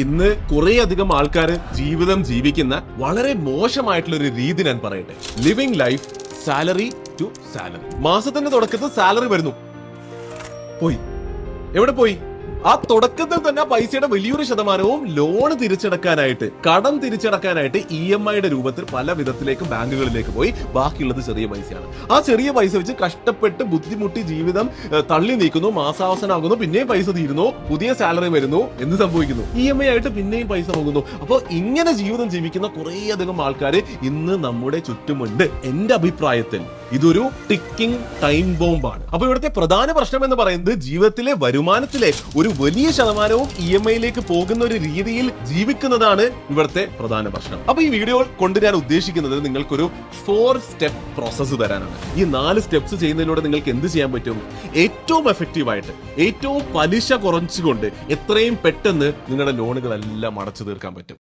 ഇന്ന് കുറെ അധികം ആൾക്കാർ ജീവിതം ജീവിക്കുന്ന വളരെ മോശമായിട്ടുള്ള ഒരു രീതി ഞാൻ പറയട്ടെ. Living life salary to salary. മാസത്തിന്റെ തുടക്കത്തിൽ സാലറി വരുന്നു, പോയി. എവിടെ പോയി? ആ തുടക്കത്തിൽ തന്നെ പൈസയുടെ വലിയൊരു ശതമാനവും ലോൺ തിരിച്ചടക്കാനായിട്ട്, കടം തിരിച്ചടക്കാനായിട്ട് EMI രൂപത്തിൽ പല വിധത്തിലേക്ക് ബാങ്കുകളിലേക്ക് പോയി. ബാക്കിയുള്ളത് ചെറിയ പൈസയാണ്. ആ ചെറിയ പൈസ വെച്ച് കഷ്ടപ്പെട്ട് ബുദ്ധിമുട്ടി ജീവിതം തള്ളി നീക്കുന്നു. മാസാവസാനമാകുന്നു, പിന്നെയും പൈസ തീരുന്നു, പുതിയ സാലറി വരുന്നു, എന്ത് സംഭവിക്കുന്നു? EMI ആയിട്ട് പിന്നെയും പൈസ പോകുന്നു. അപ്പോൾ ഇങ്ങനെ ജീവിതം ജീവിക്കുന്ന കുറേയധികം ആൾക്കാർ ഇന്ന് നമ്മുടെ ചുറ്റുമുണ്ട്. എന്റെ അഭിപ്രായത്തിൽ ഇതൊരു ടിക്കിംഗ് ടൈം ബോംബാണ്. അപ്പൊ ഇവിടുത്തെ പ്രധാന പ്രശ്നം എന്ന് പറയുന്നത് ജീവിതത്തിലെ വരുമാനത്തിലെ ഒരു വലിയ ശതമാനവും EMI പോകുന്ന ഒരു രീതിയിൽ ജീവിക്കുന്നതാണ് ഇവിടുത്തെ പ്രധാന പ്രശ്നം. അപ്പൊ ഈ വീഡിയോ കൊണ്ട് ഞാൻ ഉദ്ദേശിക്കുന്നത് നിങ്ങൾക്കൊരു 4 സ്റ്റെപ്പ് പ്രോസസ്സ് തരാനാണ്. ഈ 4 സ്റ്റെപ്സ് ചെയ്യുന്നതിലൂടെ നിങ്ങൾക്ക് എന്ത് ചെയ്യാൻ പറ്റും? ഏറ്റവും എഫക്റ്റീവായിട്ട്, ഏറ്റവും പലിശ കുറച്ചുകൊണ്ട് എത്രയും പെട്ടെന്ന് നിങ്ങളുടെ ലോണുകളെല്ലാം അടച്ചു തീർക്കാൻ പറ്റും.